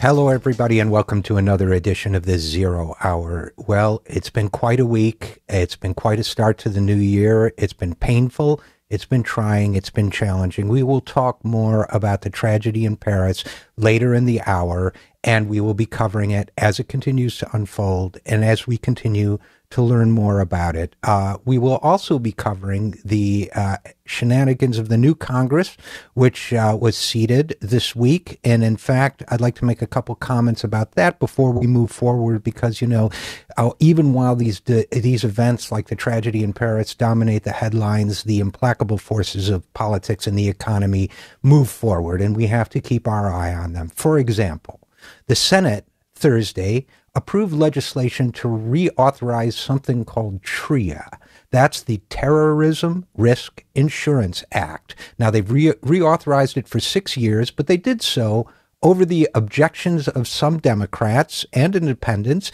Hello, everybody, and welcome to another edition of the Zero Hour. Well, it's been quite a week. It's been quite a start to the new year. It's been painful. It's been trying. It's been challenging. We will talk more about the tragedy in Paris later in the hour, and we will be covering it as it continues to unfold and as we continue to learn more about it. We will also be covering the shenanigans of the new Congress, which was seated this week. And in fact, I'd like to make a couple comments about that before we move forward, because, even while these events like the tragedy in Paris dominate the headlines, the implacable forces of politics and the economy move forward, and we have to keep our eye on them. For example, the Senate Thursday approved legislation to reauthorize something called TRIA. That's the Terrorism Risk Insurance Act. Now, they've reauthorized it for 6 years, but they did so over the objections of some Democrats and independents,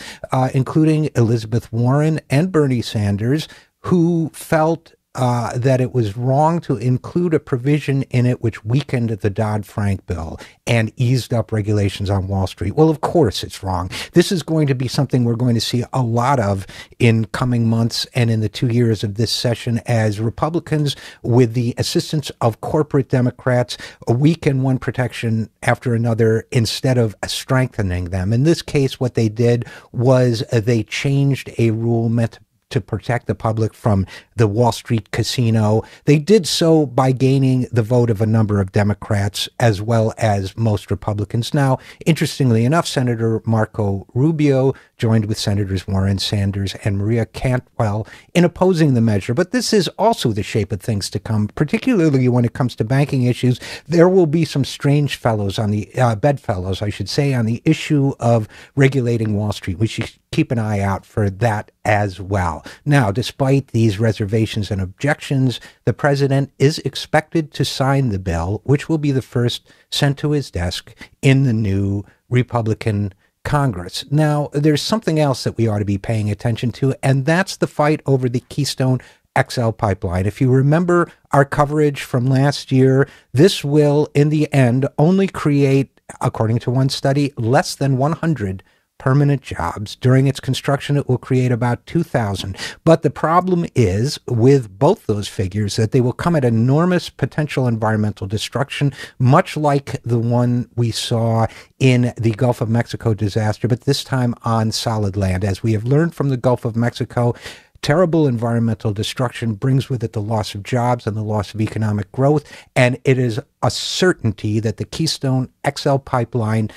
including Elizabeth Warren and Bernie Sanders, who felt that it was wrong to include a provision in it which weakened the Dodd-Frank bill and eased up regulations on Wall Street. Well, of course it's wrong. This is going to be something we're going to see a lot of in coming months and in the 2 years of this session, as Republicans, with the assistance of corporate Democrats, weaken one protection after another instead of strengthening them. In this case, what they did was they changed a rule meant to protect the public from the Wall Street casino. They did so by gaining the vote of a number of Democrats as well as most Republicans. Now, interestingly enough, Senator Marco Rubio joined with Senators Warren, Sanders, and Maria Cantwell in opposing the measure. But this is also the shape of things to come, particularly when it comes to banking issues. There will be some strange fellows on the bedfellows, I should say, on the issue of regulating Wall Street. We should keep an eye out for that as well. Now, despite these reservations and objections, the president is expected to sign the bill, which will be the first sent to his desk in the new Republican Congress. Now, there's something else that we ought to be paying attention to, and that's the fight over the Keystone XL pipeline. If you remember our coverage from last year, this will, in the end, only create, according to one study, less than 100 permanent jobs. During its construction, it will create about 2,000. But the problem is, with both those figures, that they will come at enormous potential environmental destruction, much like the one we saw in the Gulf of Mexico disaster, but this time on solid land. As we have learned from the Gulf of Mexico, terrible environmental destruction brings with it the loss of jobs and the loss of economic growth, and it is a certainty that the Keystone XL pipeline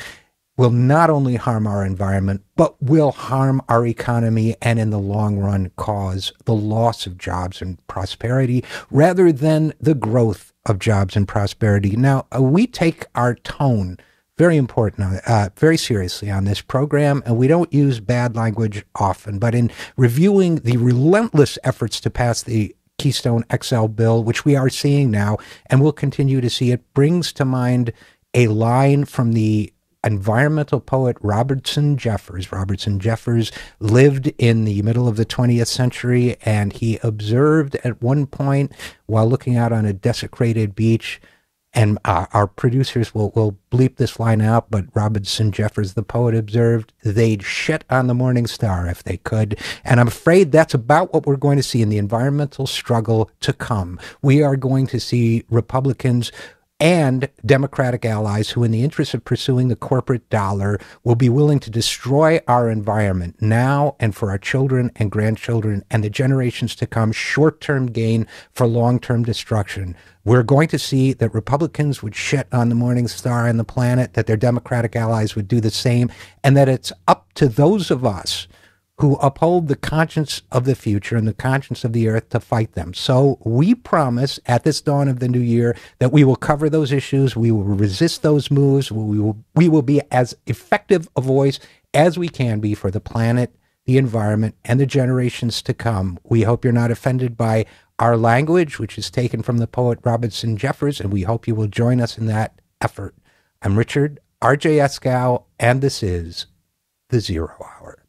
will not only harm our environment, but will harm our economy and in the long run cause the loss of jobs and prosperity rather than the growth of jobs and prosperity. Now, we take our tone very important, very seriously on this program, and we don't use bad language often. But in reviewing the relentless efforts to pass the Keystone XL bill, which we are seeing now and will continue to see, it brings to mind a line from the environmental poet Robertson Jeffers. Robertson Jeffers lived in the middle of the 20th century, and he observed at one point while looking out on a desecrated beach, and our producers will bleep this line out, but Robertson Jeffers, the poet, observed, they'd shit on the morning star if they could. And I'm afraid that's about what we're going to see in the environmental struggle to come. We are going to see Republicans and Democratic allies who, in the interest of pursuing the corporate dollar, will be willing to destroy our environment now and for our children and grandchildren and the generations to come, short-term gain for long-term destruction. We're going to see that Republicans would shit on the morning star and the planet, that their Democratic allies would do the same, and that it's up to those of us who uphold the conscience of the future and the conscience of the earth to fight them. So we promise at this dawn of the new year that we will cover those issues, we will resist those moves, we will be as effective a voice as we can be for the planet, the environment, and the generations to come. We hope you're not offended by our language, which is taken from the poet Robertson Jeffers, and we hope you will join us in that effort. I'm Richard RJ Eskow, and this is The Zero Hour.